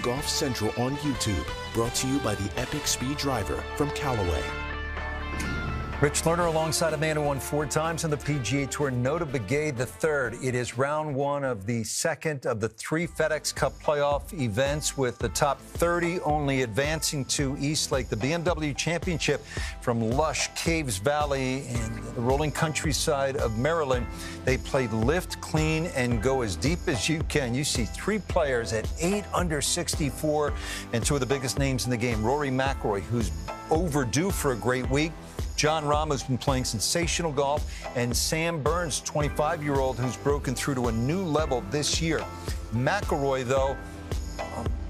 Golf Central on YouTube. Brought to you by the Epic Speed Driver from Callaway. Rich Lerner alongside a man who won 4 times on the PGA Tour, Notah Begay III. It is round 1 of the second of the 3 FedEx Cup playoff events, with the top 30 only advancing to East Lake. The BMW Championship from lush Caves Valley and the rolling countryside of Maryland. They played lift, clean, and go as deep as you can. You see 3 players at 8 under 64, and 2 of the biggest names in the game. Rory McIlroy, who's overdue for a great week. Jon Rahm, who's been playing sensational golf, and Sam Burns, 25-year-old, who's broken through to a new level this year. McIlroy, though,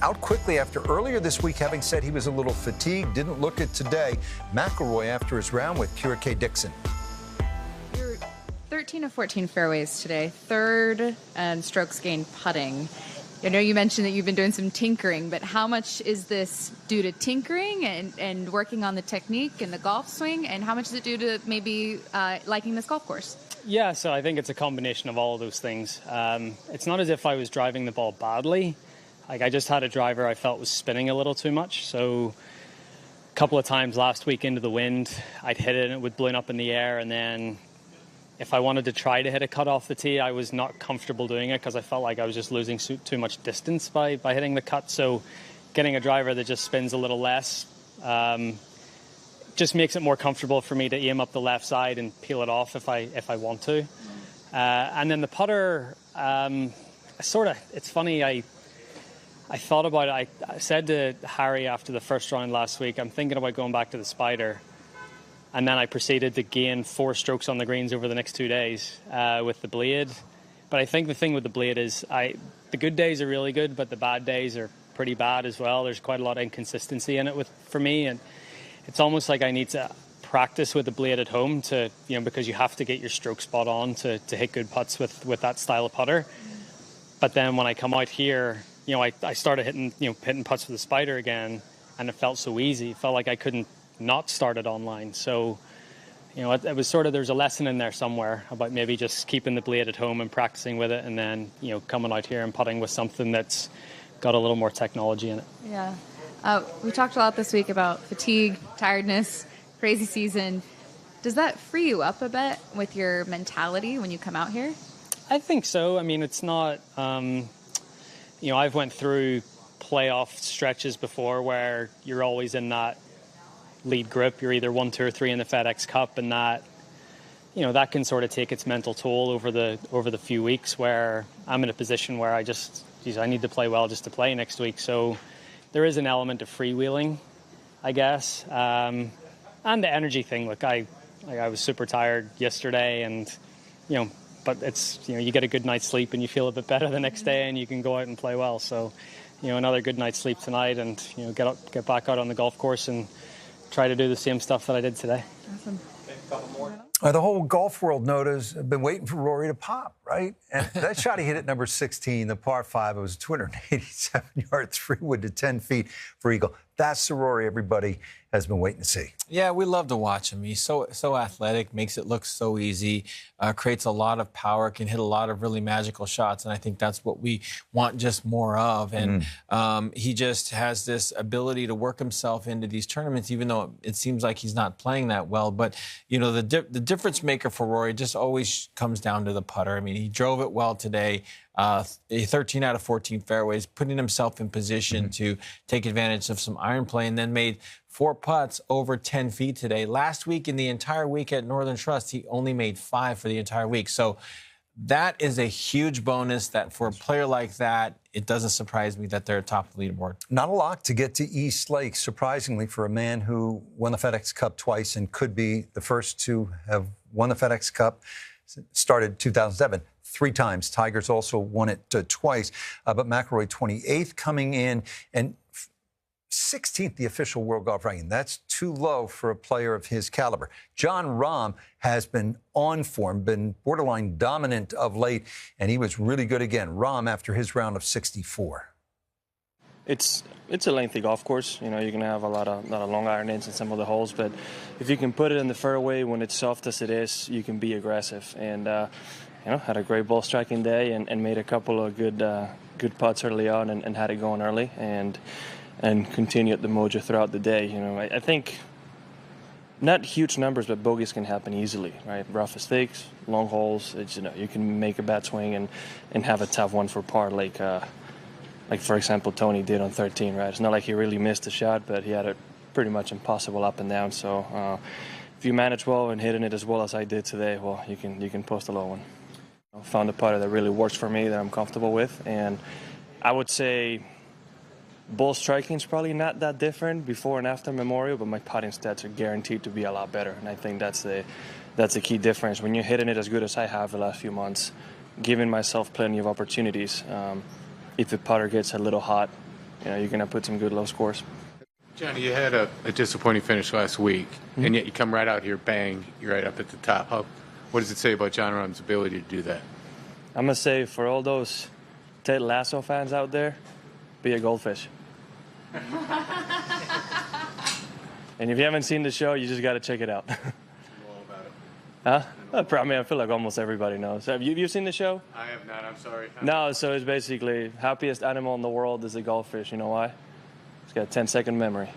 out quickly after earlier this week having said he was a little fatigued, didn't look it today. McIlroy after his round with Kira K. Dixon. You're 13 of 14 fairways today, 3rd and strokes gained putting. I know you mentioned that you've been doing some tinkering, but how much is this due to tinkering and working on the technique and the golf swing, and how much is it due to maybe liking this golf course? Yeah, so I think it's a combination of all of those things. It's not as if I was driving the ball badly. Like, I just had a driver I felt was spinning a little too much. So a couple of times last week into the wind, I'd hit it and it would balloon up in the air, and then if I wanted to try to hit a cut off the tee, I was not comfortable doing it because I felt like I was just losing too much distance by hitting the cut. So getting a driver that just spins a little less just makes it more comfortable for me to aim up the left side and peel it off if I want to. And then the putter, it's funny, I thought about it. I said to Harry after the first round last week, I'm thinking about going back to the Spider. And then I proceeded to gain 4 strokes on the greens over the next 2 days with the blade. But I think the thing with the blade is the good days are really good, but the bad days are pretty bad as well. There's quite a lot of inconsistency in it for me, and it's almost like I need to practice with the blade at home because you have to get your stroke spot on to hit good putts with that style of putter. But then when I come out here, I started hitting putts with the Spider again, and it felt so easy. It felt like I couldn't not started online. So, it was there's a lesson in there somewhere about maybe just keeping the blade at home and practicing with it, and then, coming out here and putting with something that's got a little more technology in it. Yeah. We talked a lot this week about fatigue, tiredness, crazy season. Does that free you up a bit with your mentality when you come out here? I think so. I mean, it's not, I've went through playoff stretches before where you're always in that lead group. You're either 1, 2, or 3 in the FedEx Cup, and that that can sort of take its mental toll over the few weeks where I'm in a position where I need to play well just to play next week. So there is an element of freewheeling, I guess, and the energy thing. Look, I was super tired yesterday, and but it's you get a good night's sleep and you feel a bit better the next day, and you can go out and play well. So another good night's sleep tonight, and get back out on the golf course and try to do the same stuff that I did today. Awesome. The whole golf world, Notah's been waiting for Rory to pop, right? And that shot he hit at number 16, the par 5, it was a 287-yard 3-wood to 10 feet for eagle. That's the Rory everybody has been waiting to see. Yeah, we love to watch him. He's so athletic, makes it look so easy, creates a lot of power, can hit a lot of really magical shots, and I think that's what we want just more of. And he just has this ability to work himself into these tournaments, even though it seems like he's not playing that well. But, the difference maker for Rory just always comes down to the putter. I mean, he drove it well today. 13 out of 14 fairways, putting himself in position to take advantage of some iron play, and then made 4 putts over 10 feet today. Last week, in the entire week at Northern Trust, he only made 5 for the entire week. So that is a huge bonus that for a player like that, it doesn't surprise me that they're atop the leaderboard. Not a lot to get to East Lake, surprisingly, for a man who won the FedEx Cup twice and could be the first to have won the FedEx Cup. Started 2007. 3 times. Tigers also won it twice. But McIlroy 28th coming in, and 16th the official world golf ranking. That's too low for a player of his caliber. Jon Rahm has been on form, been borderline dominant of late, and he was really good again. Rahm after his round of 64. It's a lengthy golf course. You're going to have a lot of long iron ends in some of the holes, but if you can put it in the fairway when it's soft as it is, you can be aggressive. And had a great ball striking day and made a couple of good good putts early on and had it going early and continued the mojo throughout the day. You know, I think not huge numbers, but bogeys can happen easily, right? Rough mistakes, long holes. It's, you know, you can make a bad swing and have a tough one for par, like for example Tony did on 13, right? It's not like he really missed a shot, but he had a pretty much impossible up and down. So if you manage well and hitting it as well as I did today, well, you can post a low one. I found a putter that really works for me, that I'm comfortable with, and I would say ball striking is probably not that different before and after Memorial, but my putting stats are guaranteed to be a lot better, and I think that's the key difference. When you're hitting it as good as I have the last few months, giving myself plenty of opportunities, if the putter gets a little hot, you know, you're going to put some good low scores. Johnny, you had a disappointing finish last week, and yet you come right out here, bang, you're right up at the top. What does it say about Jon Rahm's ability to do that? I'm going to say for all those Ted Lasso fans out there, be a goldfish. And if you haven't seen the show, you just got to check it out. Huh? I mean, I feel like almost everybody knows. Have you seen the show? I have not. I'm sorry. No, so it's basically happiest animal in the world is a goldfish. You know why? It's got a 10-second memory.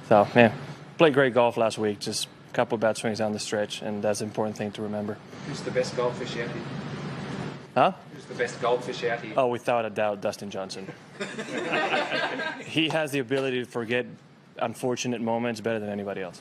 So, man, played great golf last week. Just a couple of bad swings down the stretch, and that's an important thing to remember. Who's the best goldfish out here? Huh? Who's the best goldfish out here? Oh, without a doubt, Dustin Johnson. He has the ability to forget unfortunate moments better than anybody else.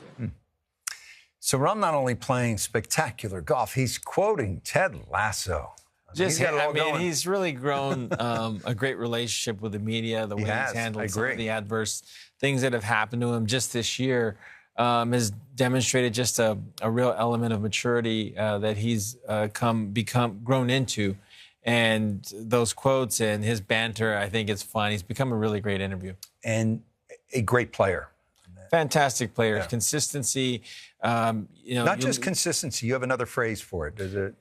So Rahm not only playing spectacular golf, he's quoting Ted Lasso. He's really grown a great relationship with the media, the way he's handled some of the adverse things that have happened to him just this year. Has demonstrated just a real element of maturity that he's grown into. And those quotes and his banter, I think it's fun. He's become a really great interview. And a great player. Fantastic player. Yeah. Consistency. Not just consistency. You have another phrase for it. Is it?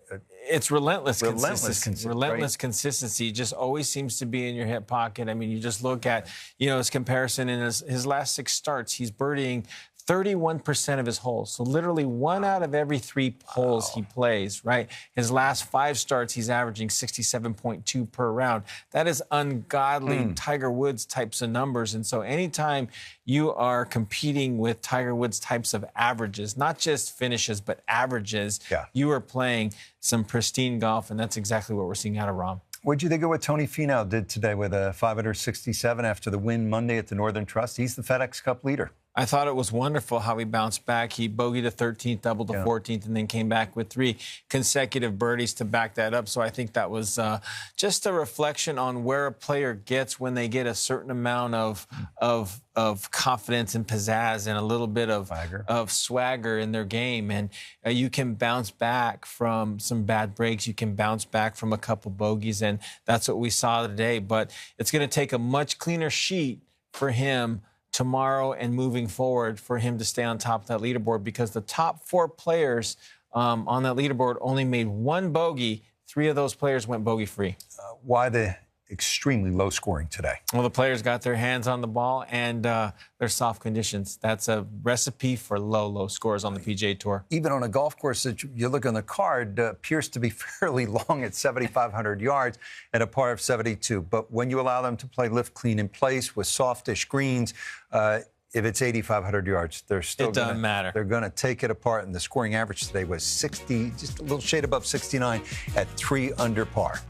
It's relentless consistency. Relentless consistency just always seems to be in your hip pocket. I mean, you just look at, his comparison in his last 6 starts, he's birdieing 31% of his holes. So literally 1 out of every 3 holes he plays, right? His last 5 starts, he's averaging 67.2 per round. That is ungodly Tiger Woods types of numbers. And so anytime you are competing with Tiger Woods types of averages, not just finishes, but averages, you are playing some pristine golf, and that's exactly what we're seeing out of Rahm. What did you think of what Tony Finau did today with a 567 after the win Monday at the Northern Trust? He's the FedEx Cup leader. I thought it was wonderful how he bounced back. He bogeyed the 13th, doubled the 14th, and then came back with 3 consecutive birdies to back that up. So I think that was just a reflection on where a player gets when they get a certain amount of confidence and pizzazz and a little bit of swagger in their game. And you can bounce back from some bad breaks. You can bounce back from a couple bogeys, and that's what we saw today. But it's going to take a much cleaner sheet for him tomorrow and moving forward for him to stay on top of that leaderboard, because the top 4 players on that leaderboard only made 1 bogey. 3 of those players went bogey-free. Why the extremely low scoring today? Well, the players got their hands on the ball and their soft conditions. That's a recipe for low scores on the PGA Tour. Even on a golf course that you look on the card, appears to be fairly long at 7,500 yards at a par of 72. But when you allow them to play lift clean in place with softish greens, if it's 8,500 yards, they're still doesn't matter. They're going to take it apart, and the scoring average today was 60, just a little shade above 69 at 3 under par.